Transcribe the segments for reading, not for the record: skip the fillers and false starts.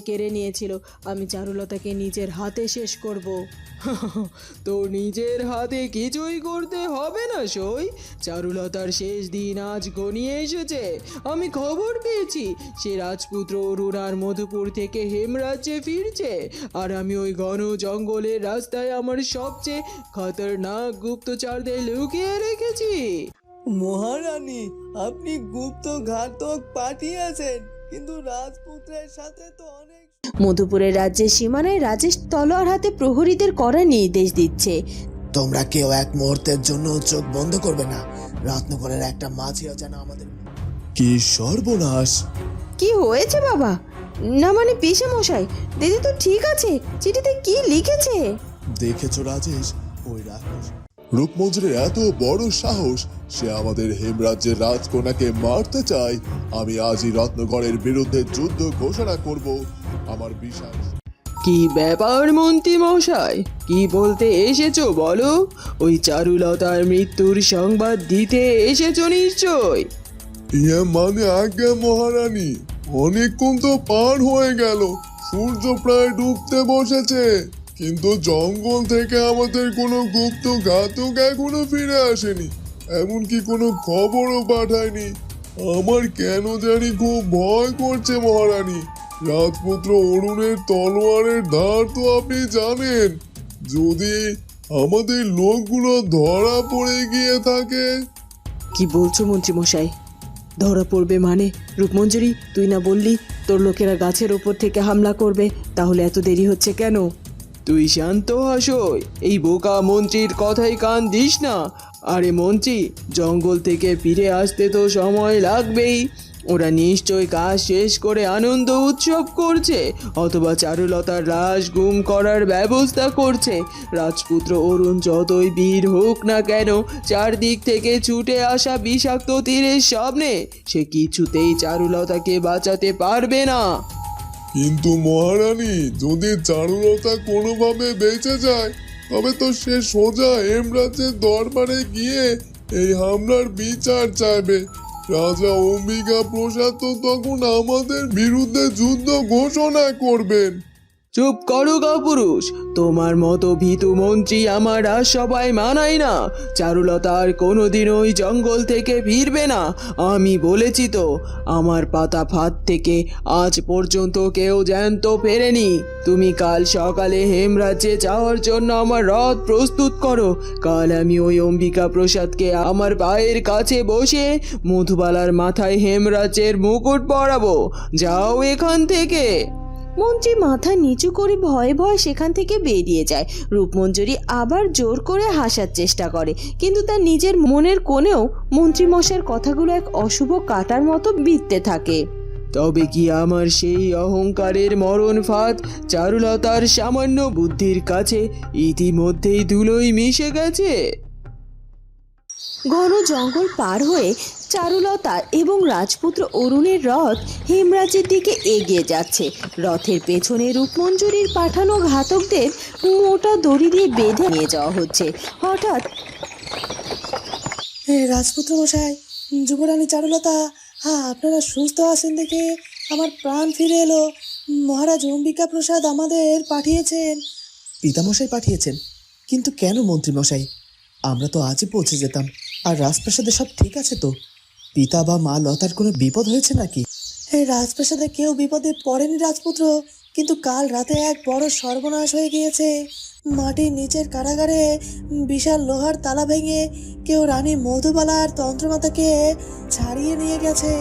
কেড়ে নিয়েছিল। আমি চারুলতাকে নিজের হাতে শেষ করব। তো নিজের হাতে কিছুই করতে হবে না সই। চারুলতার শেষ দিন আজ ঘনিয়ে এসেছে। আমি খবর পেয়েছি সে রাজপুত্র অরুণ আর মধুপুর থেকে হেমরাজ্যে ফিরছে। আর আমি ওই ঘন জঙ্গলের রাস্তায় আমার সবচেয়ে খতরনাক গুপ্তচরদের লুকিয়ে রেখেছি। মহারানী, আপনি গুপ্ত ঘাতক পাঠিয়েছেন, কিন্তু রাজপুত্রের সাথে তো অনেক। মধুপুরের রাজ্যের সীমানায় রাজেশ তলোয়ার হাতে প্রহরীদের কড়া নির্দেশ দিচ্ছে। তোমরা কেউ এক মুহূর্তের জন্য চোখ বন্ধ করবে না। রত্নকরের একটা মাছিও যেন আমাদের। কি সর্বনাশ! কি হয়েছে বাবা? না মানে পিসে মশাই, দিদি তো ঠিক আছে। চিঠিতে কি লিখেছে? দেখেছো রাজেশ, ওই রাক্ষস রূপমঞ্জুরের এত বড় সাহস, সে আমাদের হেমরাজ্যের রাজকন্যাকে মারতে চায়। আমি আজই রত্নগড়ের বিরুদ্ধে যুদ্ধ ঘোষণা করব। আমার বিশাল। কি ব্যাপার মন্ত্রী মশাই, কি বলতে এসেছো বলো? ওই চারুলতার মৃত্যুর সংবাদ দিতে এসেছো নিশ্চয়। ইয়ে মানে আজ্ঞা মহারানী, অনেকক্ষণ তো পার হয়ে গেল, সূর্য প্রায় ডুবতে বসেছে, কিন্তু জঙ্গল থেকে আমাদের কোনো গুপ্ত ঘাতক এখনো ফিরে আসেনি, এমনকি কোনো খবরও পাঠায়নি। আমার কেন জানি খুব ভয় করছে মহারানী। রাজপুত্র অরুণের তলোয়ারের ধার তো আপনি জানেন, যদি আমাদের লোকগুলো ধরা পড়ে গিয়ে থাকে। কি বলছো মন্ত্রী মশাই? ধরা পড়বে মানে? রূপমঞ্জুরি, তুই না বললি তোর লোকেরা গাছের ওপর থেকে হামলা করবে? তাহলে এত দেরি হচ্ছে কেন? তুই শান্ত হাসই, এই বোকা মন্ত্রীর কথাই কান দিস না। আরে মন্ত্রী, জঙ্গল থেকে ফিরে আসতে তো সময় লাগবেই। ওরা নিশ্চয় কাজ শেষ করে আনন্দ উৎসব করছে, অথবা চারুলতার লাশ গুম করার ব্যবস্থা করছে। রাজপুত্র অরুণ যতই বীর হোক না কেন, চারদিক থেকে ছুটে আসা বিষাক্ত তীরের সামনে সে কিছুতেই চারুলতাকে বাঁচাতে পারবে না। কিন্তু মহারানী, যদি চারুলতা কোনোভাবে বেঁচে যায়, তবে তো সে সোজা হেমরাজ্যের দরবারে গিয়ে এই হামলার বিচার চাইবে। রাজা অম্বিকা প্রসাদ তো তখন আমাদের বিরুদ্ধে যুদ্ধ ঘোষণা করবেন। চুপ করো কাপুরুষ, তোমার মতো ভীতু মন্ত্রী আমার আর সবাই মানায় না। চারুলতা আর কোনোদিন ওই জঙ্গল থেকে ফিরবে না, আমি বলেছি তো। আমার পাতা ফাঁদ থেকে আজ পর্যন্ত কেউ জ্যান্ত ফেরেনি। তুমি কাল সকালে হেমরাজ্যে যাওয়ার জন্য আমার রথ প্রস্তুত করো। কাল আমি ওই অম্বিকা প্রসাদকে আমার পায়ের কাছে বসে মধুবালার মাথায় হেমরাজ্যের মুকুট পরাবো। যাও এখান থেকে। মন্ত্রী মাথা নিচু করে ভয়ে ভয়ে সেখান থেকে বেরিয়ে যায়। রূপমঞ্জুরি আবার জোর করে হাসার চেষ্টা করে, কিন্তু তার নিজের মনের কোণেও মন্ত্রীমশাইয়ের কথাগুলো এক অশুভ কাঁটার মতো বিঁধতে থাকে। তবে কি আমার সেই অহংকারের মরণ ফাঁদ চারুলতার সামান্য বুদ্ধির কাছে ইতিমধ্যেই ধুলোয় মিশে গেছে? ঘন জঙ্গল পার হয়ে চারুলতা এবং রাজপুত্র অরুণের রথ হেমরাজের দিকে এগিয়ে যাচ্ছে। রথের পেছনে রূপমঞ্জুরির পাঠানো ঘাতকদের মোটা দড়ি দিয়ে বেঁধে নিয়ে যাওয়া হচ্ছে। হঠাৎ রাজপুত্র মশাই, যুবরানী চারুলতা, আপনারা সুস্থ আছেন দেখে আমার প্রাণ ফিরে এলো। মহারাজ অম্বিকা প্রসাদ আমাদের পাঠিয়েছেন। পিতামশাই পাঠিয়েছেন? কিন্তু কেন মন্ত্রীমশাই? আমরা তো আজই পৌঁছে যেতাম, আর রাজপ্রাসাদে সব ঠিক আছে তো? পিতা বা মা লতার কোনো বিপদ হয়েছে নাকি? রাজপ্রাসাদে কেউ বিপদে পড়েনি রাজপুত্র, কিন্তু কাল রাতে এক বড় সর্বনাশ হয়ে গিয়েছে। মাটির নিচের কারাগারে বিশাল লোহার তালা ভেঙে কেউ রানী মধুবালার তন্ত্রমাতাকে ছাড়িয়ে নিয়ে গেছে।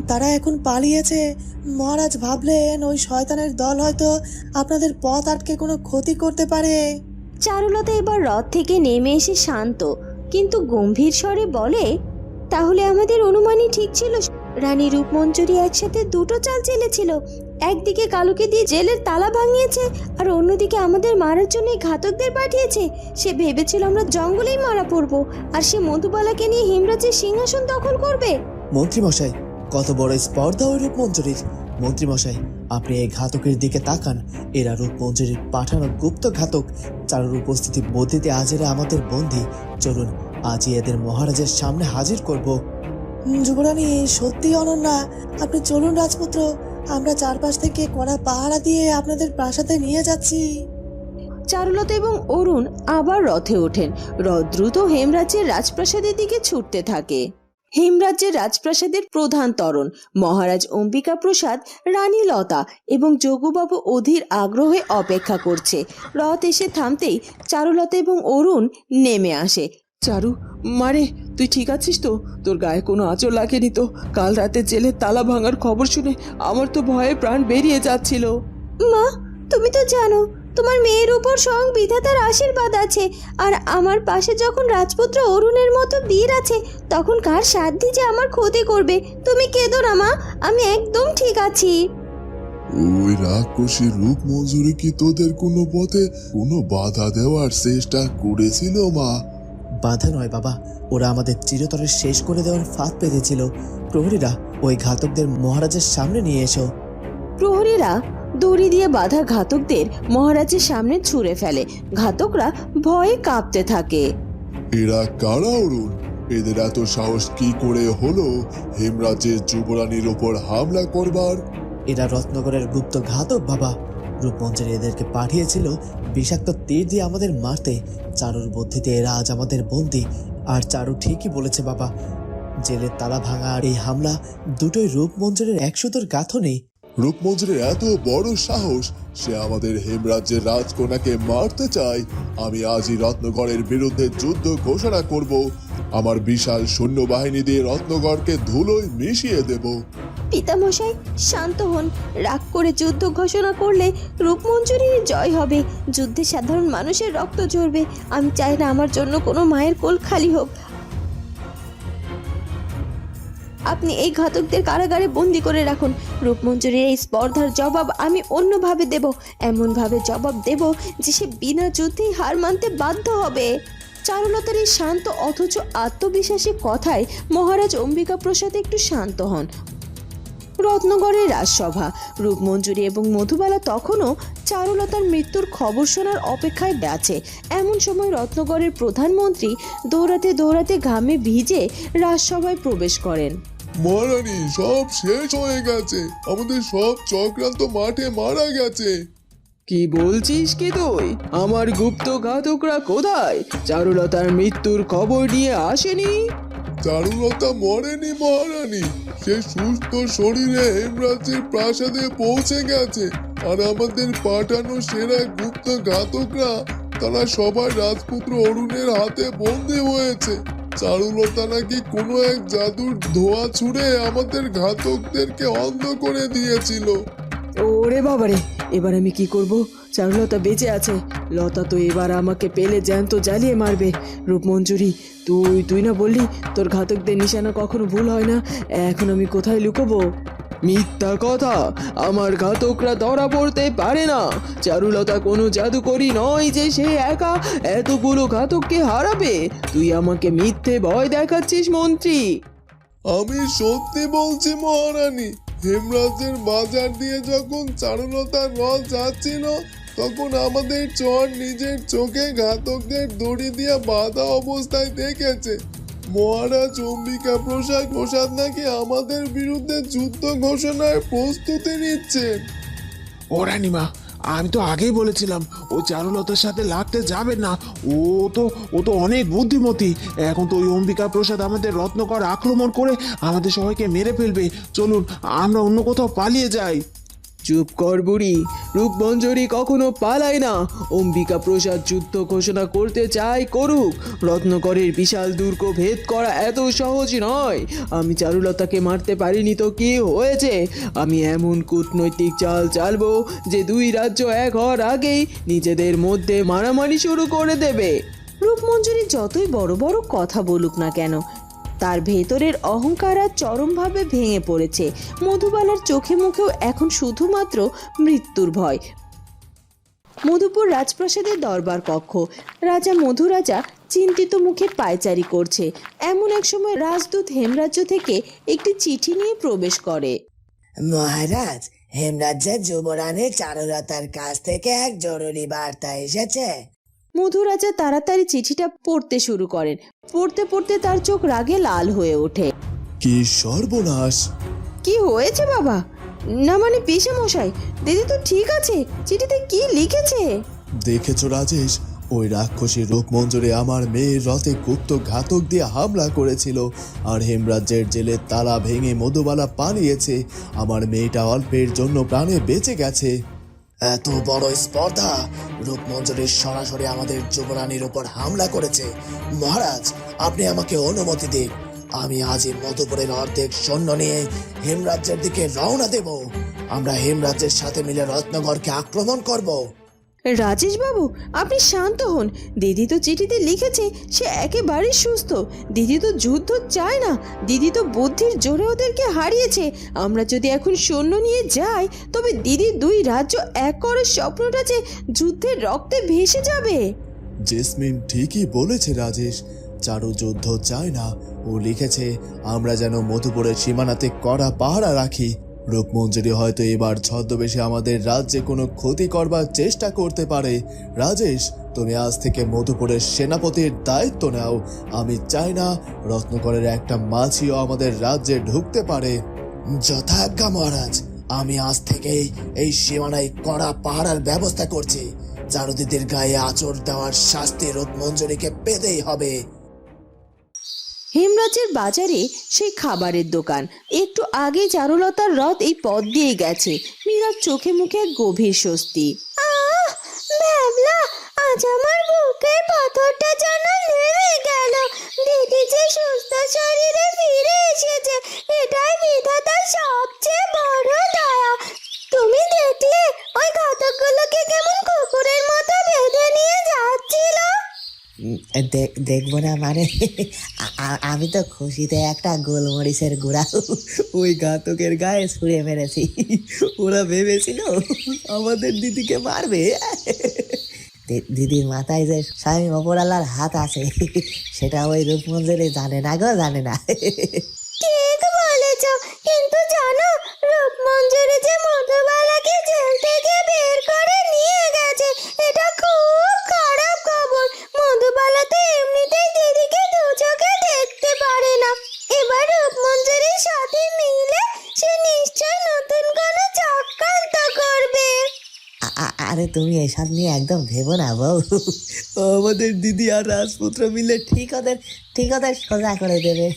তারা এখন পালিয়েছে। মহারাজ ভাবলেন ওই শয়তানের দল হয়তো আপনাদের পথ আটকে কোনো ক্ষতি করতে পারে। চারুলতা এবার রথ থেকে নেমে এসে শান্ত কিন্তু গম্ভীর স্বরে বলে, তাহলে আমাদের অনুমানই ঠিক ছিল। রানী রূপমঞ্জুরি একসাথে দুটো চাল চেলেছিল। একদিকে কালুকে দিয়ে জেলের তালা ভাঙিয়েছে, আর অন্যদিকে আমাদের মারার জন্য ঘাতকদের পাঠিয়েছে। সে ভেবেছিল আমরা জঙ্গলেই মারা পড়বো, আর সে মধুবালাকে নিয়ে হেমরাজের সিংহাসন দখল করবে। মন্ত্রীমশাই, কত বড় স্পর্ধা ওই রূপমঞ্জুরির! মন্ত্রীমশাই, আপনি এই ঘাতকের দিকে তাকান। এরা রূপমঞ্জুরির পাঠানো গুপ্ত ঘাতক। চারুর উপস্থিতি বদলিতে আজ এরা আমাদের বন্দী। চলুন, আজই এদের মহারাজের সামনে হাজির করব। যুবরানী সত্যি অনন্যা, আপনি চলুন রাজপুত্র, আমরা চারপাশ থেকে কড়া পাহারা দিয়ে আপনাদের প্রাসাদে নিয়ে যাচ্ছি। চারুলতা এবং অরুণ আবার রথে ওঠেন। রথ দ্রুত হেমরাজ্যের রাজপ্রাসাদের দিকে ছুটতে থাকে। হেমরাজ্যের রাজপ্রাসাদের প্রধান তরণ মহারাজ অম্বিকা প্রসাদ, রানী লতা এবং যোগুবাবু অধীর আগ্রহে অপেক্ষা করছে। রথ এসে থামতেই চারুলতা এবং অরুণ নেমে আসে। চারু, মারে, তুই ঠিক আছিস তো? তোর গায়ে কোনো আঁচড় লাগেনি তো? কাল রাতে জেলের তালা ভাঙার খবর শুনে আমার তো ভয়ে প্রাণ বেরিয়ে যাচ্ছিল। মা, তুমি তো জানো তোমার মেয়ের উপর স্বয়ং বিধাতার আশীর্বাদ আছে, আর আমার পাশে যখন রাজপুত্র অরুণের মতো বীর আছে, তখন কার সাধ্যি যে আমার ক্ষতি করবে? তুমি কেঁদো না মা, আমি একদম ঠিক আছি। ওই রাক্ষসী রূপ মঞ্জুরি কি তোদের কোনো পথে কোনো বাধা দেওয়ার চেষ্টা করেছিল মা? বাধা নয় বাবা, ওরা আমাদের চিরতরে শেষ করে দেওয়ার ফাঁদ পেতেছিল। প্রহরীরা, ওই ঘাতকদের মহারাজের সামনে নিয়ে এসো। প্রহরীরা দড়ি দিয়ে বাঁধা ঘাতকদের মহারাজের সামনে ছুঁড়ে ফেলে। ঘাতকরা ভয়ে কাঁপতে থাকে। এরা কারা অরুণ? এদের এত সাহস কি করে হলো হেমরাজের যুবরানীর ওপর হামলা করবার? এরা রত্নগরের গুপ্ত ঘাতক বাবা। রূপমঞ্জরি এদেরকে পাঠিয়েছিল বিষাক্ত তীর দিয়ে আমাদের মারতে। চারুর বুদ্ধিতে এরা আজ আমাদের বন্দী। আর চারু ঠিকই বলেছে বাবা, জেলের তালা ভাঙা আর এই হামলা দুটোই রূপমঞ্জরির একসুতোর গাঁথনি। রূপমঞ্জরির এত বড় সাহস, সে আমাদের হেমরাজ্যের রাজকন্যাকে মারতে চায়। আমি আজই রত্নগড়ের বিরুদ্ধে যুদ্ধ ঘোষণা করব। আমার বিশাল সৈন্যবাহিনী দিয়ে রত্নগড়কে ধুলোয় মিশিয়ে দেব। পিতামশাই, শান্ত হন। রাগ করে যুদ্ধ ঘোষণা করলে রূপমঞ্জরির জয় হবে। যুদ্ধে সাধারণ মানুষের রক্ত ঝরবে। আমি চাই না আমার জন্য কোনো মায়ের কোল খালি হোক। আপনি এই ঘাতকদের কারাগারে বন্দি করে রাখুন। রূপমঞ্জরির এই স্পর্ধার জবাব আমি অন্যভাবে দেব। এমনভাবে জবাব দেব যে সে বিনা যুদ্ধেই হার মানতে বাধ্য হবে। চারুলতার এই শান্ত অথচ আত্মবিশ্বাসী কথায় মহারাজ অম্বিকা প্রসাদ একটু শান্ত হন। রত্নগড়ের রাজসভা। রূপমঞ্জরি এবং মধুবালা তখনও চারুলতার মৃত্যুর খবর শোনার অপেক্ষায় আছে। এমন সময় রত্নগড়ের প্রধানমন্ত্রী দৌড়াতে দৌড়াতে ঘামে ভিজে রাজসভায় প্রবেশ করেন। মহারানী, সব শেষ হয়ে গেছে। আমাদের সব চক্রান্ত মাঠে মারা গেছে। কি বলছিস কি তুই? আমার গুপ্ত ঘাতকরা কোথায়? চারুলতার মৃত্যুর খবর নিয়ে আসেনি? চারুলতা মরেনি মহারানী, সে সুস্থ শরীরে হেমরাজের প্রাসাদে পৌঁছে গেছে। আর আমাদের পাঠানো সেরা গুপ্ত ঘাতকরা, তারা সবাই রাজপুত্র অরুণের হাতে বন্দী হয়েছে। চারুলতা নাকি কোনো এক জাদুর ধোঁয়া ছুঁড়ে আমাদের ঘাতকদেরকে অন্ধ করে দিয়েছিল। ওরে বাবারে, এবার আমি কি করব? চারুলতা বেঁচে আছে। লতা তো এবার আমাকে পেলে জ্যান্ত জ্বালিয়ে মারবে। রূপমঞ্জুরি, তুই না বললি তোর ঘাতকদের নিশানা কখনো ভুল হয় না? এখন আমি কোথায় লুকোবো? মিথ্যা কথা, আমার ঘাতকরা ধরা পড়তে পারে না। চারুলতা কোনো জাদুকরি নয় যে সে একা এতগুলো ঘাতককে হারাবে। তুই আমাকে মিথ্যে ভয় দেখাচ্ছিস মন্ত্রী। আমি সত্যি বলছি মহারানী, হেমরাজের বাজার দিয়ে যখন চারুলতার রথ যাচ্ছিল, তখন আমাদের চর নিজের চোখে ঘাতকদের দড়ি দিয়ে বাঁধা অবস্থায় দেখেছে। মহারাজ অম্বিকা প্রসাদ নাকি আমাদের বিরুদ্ধে যুদ্ধ ঘোষণার প্রস্তুতি নিচ্ছেন। ও রানীমা, আমি তো আগেই বলেছিলাম ও চারুলতার সাথে লাগতে যাবে না। ও তো অনেক বুদ্ধিমতী। এখন তো ওই অম্বিকা প্রসাদ আমাদের রত্নগড় আক্রমণ করে আমাদের সবাইকে মেরে ফেলবে। চলুন আমরা অন্য কোথাও পালিয়ে যাই। চুপ কর বুড়ি, রূপমঞ্জরি কখনো পালায় না। অম্বিকা প্রসাদ যুদ্ধ ঘোষণা করতে চায় করুক। রত্নগড়ের বিশাল দুর্গ ভেদ করা এত সহজ নয়। আমি চারুলতাকে মারতে পারিনি তো কি হয়েছে? আমি এমন কূটনৈতিক চাল চালবো যে দুই রাজ্য এক হওয়ার আগেই নিজেদের মধ্যে মারামারি শুরু করে দেবে। রূপমঞ্জরি যতই বড় বড় কথা বলুক না কেন, তার ভেতরের অহংকার আর চরমভাবে ভেঙে পড়েছে। মধুবালার চোখে মুখেও এখন শুধুমাত্র মৃত্যুর ভয়। মধুপুর রাজপ্রাসাদের দরবার কক্ষ। রাজা মধুরাজা চিন্তিত মুখে পায়চারি করছে। এমন এক সময় রাজদূত হেমরাজ্য থেকে একটি চিঠি নিয়ে প্রবেশ করে। মহারাজ, হেমরাজ্যের যুবরানী চারুলতার কাছ থেকে এক জরুরি বার্তা এসেছে। মধুরাজা তাড়াতাড়ি চিঠিটা পড়তে শুরু করেন। পড়তে পড়তে তার চোখ রাগে লাল হয়ে ওঠে। কি সর্বনাশ! কি হয়েছে বাবা? না মানে পিসেমশাই, দিদি তো ঠিক আছে, চিঠিতে কি লিখেছে? দেখেছো রাজেশ, ওই রাক্ষসী রূপমঞ্জরি আমার মেয়ের রথে গুপ্ত ঘাতক দিয়ে হামলা করেছিল, আর হেমরাজ্যের জেলের তালা ভেঙে মধুবালা পালিয়েছে। আমার মেয়েটা অল্পের জন্য প্রাণে বেঁচে গেছে। এত বড় স্পর্ধা! রূপমঞ্জরির সরাসরি আমাদের যুবরানীর উপর হামলা করেছে। মহারাজ, আপনি আমাকে অনুমতি দিন, আমি আজই মধুপুরের অর্ধেক সৈন্য নিয়ে হেমরাজ্যের দিকে রওনা দেব। আমরা হেমরাজ্যের সাথে মিলে রত্নগড়কে আক্রমণ করব। রাজেশ বাবু, আপনি শান্ত হন। দিদি তো চিঠিতে লিখেছে সে একেবারে সুস্থ। দিদি তো যুদ্ধ চায় না, দিদি তো বুদ্ধির জোরে ওদেরকে হারিয়েছে। আমরা যদি এখন সৈন্য নিয়ে যাই, তবে দিদির 2 রাজ্য এক করার স্বপ্নটা যে যুদ্ধের রক্তে ভেসে যাবে। জেসমিন ঠিকই বলেছে রাজেশ, চারু যুদ্ধ চায় না। ও লিখেছে আমরা যেন মধুপুরের সীমানাতে কড়া পাহারা রাখি। রূপমঞ্জরি হয়তো এবার ছদ্মবেশে আমাদের রাজ্যে কোনো ক্ষতি করবার চেষ্টা করতে পারে। রাজেশ, তুমি আজ থেকে মধুপুরের সেনাপতির দায়িত্ব নাও। আমি চাই না রত্নগড়ের একটা মাছিও আমাদের রাজ্যে ঢুকতে পারে। যথাজ্ঞা মহারাজ, আমি আজ থেকেই এই সীমানায় কড়া পাহারার ব্যবস্থা করছি। চারুদিদির গায়ে আঁচড় দেওয়ার শাস্তি রূপমঞ্জরিকে পেতেই হবে। হেমরাজের বাজারে সেই খাবারের দোকান। একটু আগে চারুলতার রথ এই পথ দিয়ে গেছে। মীরার চোখে মুখে এক গভীর স্বস্তি। ভাবলা, আজ আমার বুকের পাথরটা যেন নেমে গেল। দিদি যে সুস্থ শরীরে ফিরে এসেছে, এটাই বিধাতার সবচেয়ে বড় দয়া। তুমি দেখলে ওই ঘাতকগুলোকে কেমন কুকুরের মতো বেঁধে নিয়ে যাচ্ছিল? দেখবো না মানে? আমি তো খুশিতে একটা গোলমরিচের গুঁড়া ওই ঘাতকের গায়ে ছুঁড়ে মেরেছি। ওরা ভেবেছিল আমাদের দিদিকে মারবে। দিদির মাথায় যে স্বামী অপরালার হাত আছে, সেটা ওই রূপমঞ্জরি জানে না গো, জানে না। ঠিক বলেছ, কিন্তু জানো রূপমঞ্জরি যে মধুবালাকে জেল থেকে বের করে নিয়ে গেছে, এটা খুব খারাপ খবর। মধুবালা তো এমনিতেই দিদিকে 2 চোখে দেখতে পারে না। এবার রূপমঞ্জরির সাথে মিলে সে নিশ্চয় নতুন কোনো চক্রান্ত করবে। আরে তুমি এসব নিয়ে একদম ভেবো না বউ। আমাদের দিদি আর রাজপুত্র মিলে ঠিক ওদের সোজা করে দেবে।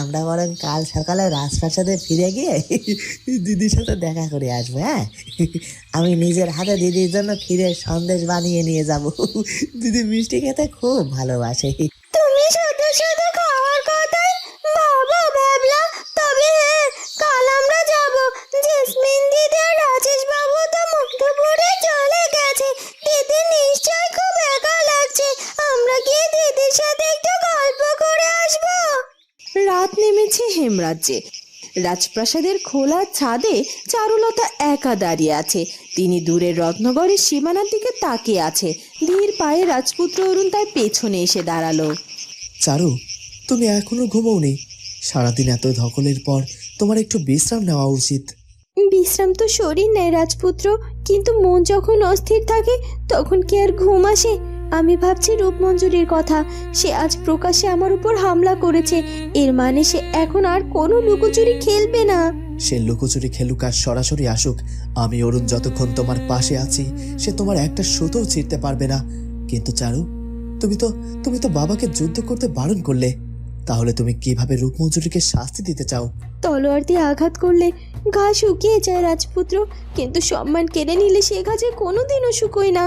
আমরা বরং কাল সকালে রাজপ্রাসাদে ফিরে গিয়ে দিদির সাথে দেখা করে আসবো। হ্যাঁ, আমি নিজের হাতে দিদির জন্য ক্ষীরের সন্দেশ বানিয়ে নিয়ে যাব। দিদি মিষ্টি খেতে খুব ভালোবাসে। তুমি শুধু শুধু খাওয়ার কথাই ভাবো ভাবলা। তবে কাল আমরা যাব। জেসমিন দিদি আর রাজেশ বাবু তো মধুপুরে চলে গেছে। দিদি নিশ্চয় খুব একা লাগছে। আমরা গিয়ে দিদির সাথে একটু গল্প করে আসবো। রাত নেমেছে হেমরাজ্যে। রাজপ্রাসাদের খোলা ছাদে চারুলতা একা দাঁড়িয়ে আছে। তিনি দূরের রত্নগড়ের সীমানার দিকে তাকিয়ে আছে। ধীর পায়ে রাজপুত্র অরুণ তার পেছনে এসে দাঁড়ালো। চারু, তুমি এখনো ঘুমোওনি? সারাদিন এত ধকলের পর তোমার একটু বিশ্রাম নেওয়া উচিত। বিশ্রাম তো শরীর নেয় রাজপুত্র, কিন্তু মন যখন অস্থির থাকে তখন কি আর ঘুম আসে? আমি ভাবছি রূপমঞ্জরির কথা। সে আজ প্রকাশ্যে আমার উপর হামলা করেছে। এর মানে সে এখন আর কোনো লুকোচুরি খেলবে না। সে লুকোচুরি খেলুক আর সরাসরি আসুক, আমি অরুণ যতক্ষণ তোমার পাশে আছি, সে তোমার একটা সুতোও ছিঁড়তে পারবে না। কিন্তু চারু, তুমি তো বাবাকে যুদ্ধ করতে বারণ করলে। তাহলে তুমি কিভাবে রূপমঞ্জরিকে শাস্তি দিতে চাও? তলোয়ার দিয়ে আঘাত করলে ঘা শুকিয়ে যায় রাজপুত্র, কিন্তু সম্মান কেড়ে নিলে সে ঘা যে কোনোদিনও শুকোয় না।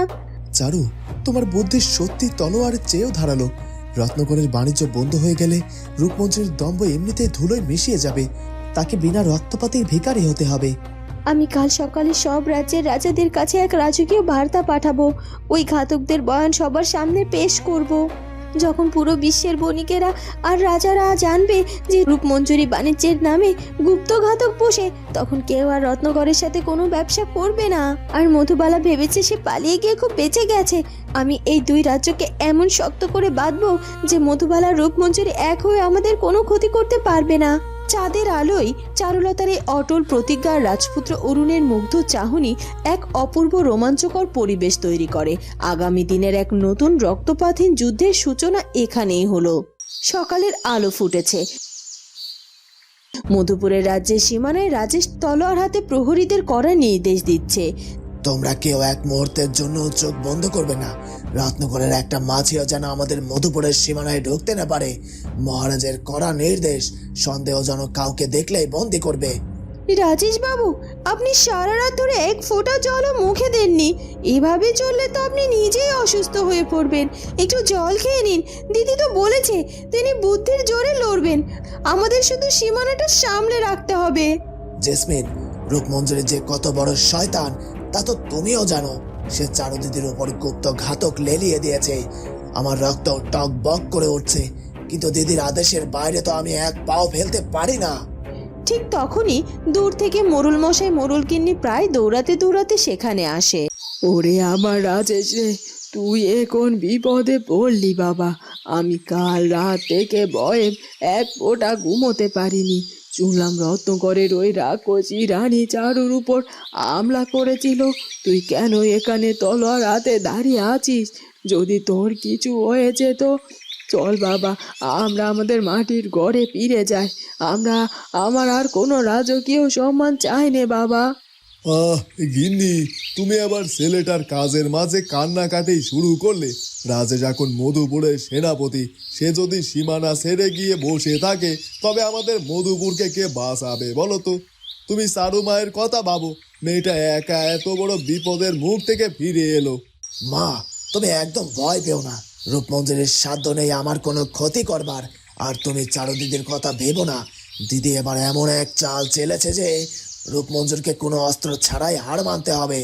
চারু, তোমার বুদ্ধি সত্যি তলোয়ারের চেয়েও ধারালো। রত্নগড়ের বাণিজ্য বন্ধ হয়ে গেলে রূপমঞ্জরির দম্ভ এমনিতেই ধুলোয় মিশিয়ে যাবে। তাকে বিনা রক্তপাতেই ভিখারি হতে হবে। আমি কাল সকালে সব রাজ্যের রাজাদের কাছে এক রাজকীয় বার্তা পাঠাবো। ওই ঘাতকদের বয়ান সবার সামনে পেশ করব। যখন পুরো বিশ্বের বণিকেরা আর রাজারা জানবে যে রূপমঞ্জরি বাণিজ্যের নামে গুপ্তঘাতক বসে, তখন কেউ আর রত্নগড়ের সাথে কোনো ব্যবসা করবে না। আর মধুবালা ভেবেছে সে পালিয়ে গিয়ে খুব বেঁচে গেছে। আমি এই 2 রাজ্যকে এমন শক্ত করে বাঁধবো যে মধুবালা রূপমঞ্জরি এক হয়ে আমাদের কোনো ক্ষতি করতে পারবে না। চাঁদের আলোয় চারুলতার এই অটল প্রতিজ্ঞার রাজপুত্র অরুণের মুগ্ধ চাহনি এক অপূর্ব রোমাঞ্চকর পরিবেশ তৈরি করে। আগামী দিনের এক নতুন রক্তপাতহীন যুদ্ধের সূচনা এখানেই হলো। সকালের আলো ফুটেছে। মধুপুরের রাজ্যের সীমানায় রাজেশ তলোয়ার হাতে প্রহরীদের কড়া নির্দেশ দিচ্ছে। তোমরা কেউ এক মুহূর্তের জন্য চোখ বন্ধ করবে না। রত্নকরের একটা মাছিও যেন আমাদের মধুপুরের সীমানায় ঢুকতে না পারে। মহারাজের কড়া নির্দেশ, সন্দেহজনক কাউকে দেখলেই বন্দি করবে। রাজেশ বাবু, আপনি সারা রাত ধরে এক ফোঁটা জলও মুখে দেননি। এভাবে চললে তো আপনি নিজেই অসুস্থ হয়ে পড়বেন। একটু জল খেয়ে নিন। দিদি তো বলেছে তিনি বুদ্ধির জোরে লড়বেন। আমাদের শুধু সীমানাটা সামলে রাখতে হবে। জেসমিন, রূপমঞ্জুরি যে কত বড় শয়তান তা তো তুমিও জানো। সে চারুদিদির উপর গুপ্ত ঘাতক লেলিয়ে দিয়েছে। আমার রক্ত টক বক করে উঠছে, কিন্তু দিদির আদেশের বাইরে তো আমি এক পাও ফেলতে পারি না। ঠিক তখনই দূর থেকে মোরুল মশাই মোরুল গিন্নি প্রায় দৌড়াতে দৌড়াতে সেখানে আসে। ওরে আমার রাজেশ রে, তুই এখন বিপদে পড়লি বাবা। আমি কাল রাত থেকে ভয়ে এক ফোঁটা ঘুমোতে পারিনি। শুনলাম রত্নকরের ওই রাক্ষসী রানী চারুর উপর হামলা করেছিল। তুই কেন এখানে তলোয়ার হাতে দাঁড়িয়ে আছিস? যদি তোর কিছু হয়েছে তো চল বাবা, আমরা আমাদের মাটির ঘরে ফিরে যাই। আমার আর কোনো রাজকীয় সম্মান চাই নে বাবা। গিন্নি, তুমি আবার ছেলেটার কাজের মাঝে কান্নাকাটি শুরু করলে। রাজেশ এখন মধুপুরের সেনাপতি। সে যদি সীমানা ছেড়ে গিয়ে বসে থাকে তবে আমাদের মধুপুরকে কে বাঁচাবে বলো তো? তুমি সারু মায়ের কথা ভাবো। মেয়েটা একা এত বড় বিপদের মুখ থেকে ফিরে এলো। মা, তুমি একদম ভয় পেও না। রূপমঞ্জুরির সাধ্য নেই আমার কোনো ক্ষতি করবার। আর তুমি চারুদিদির কথা ভেবো না। দিদি এবার এমন এক চাল চেলেছে যে রূপমঞ্জুরকে কোনো অস্ত্র ছাড়াই হার মানতে হবে।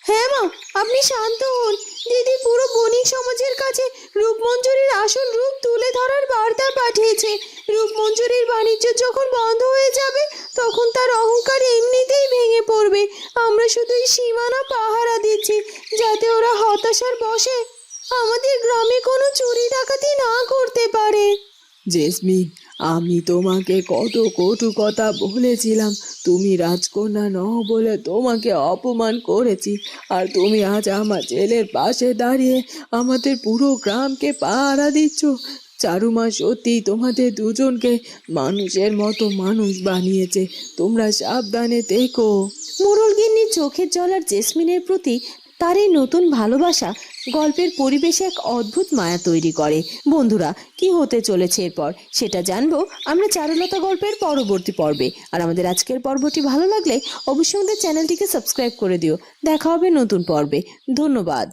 হ্যাঁ মা, আপনি শান্ত হন। দিদি পুরো বণিক সমাজের কাছে রূপমঞ্জুরির আসল রূপ তুলে ধরার বার্তা পাঠিয়েছে। রূপমঞ্জুরির বাণিজ্য যখন বন্ধ হয়ে যাবে তখন তার অহংকার এমনিতেই ভেঙে পড়বে। আমরা শুধু এই সীমানা পাহারা দিচ্ছি যাতে ওরা হতাশার বশে আমাদের গ্রামে কোনো চুরি ডাকাতি না করতে পারে। জেসমিন, আমি তোমাকে কত কটু কথা বলেছিলাম। তুমি রাজকন্যা নও বলে তোমাকে অপমান করেছি, আর তুমি আজ আমার ছেলের পাশে দাঁড়িয়ে আমাদের পুরো গ্রামকে পাহারা দিচ্ছ। চারুমা সত্যি তোমাদের দুজনকে মানুষের মতো মানুষ বানিয়েছে। তোমরা সাবধানে থেকো। মোরল গিন্নির চোখের জল আর জেসমিনের প্রতি তার এই নতুন ভালোবাসা গল্পের পরিবেশে এক অদ্ভুত মায়া তৈরি করে। বন্ধুরা, কি হতে চলেছে এরপর সেটা জানবো আমরা চারুলতা গল্পের পরবর্তী পর্বে। আর আমাদের আজকের পর্বটি ভালো লাগলে অবশ্যই আমাদের চ্যানেলটিকে সাবস্ক্রাইব করে দিও। দেখা হবে নতুন পর্বে। ধন্যবাদ।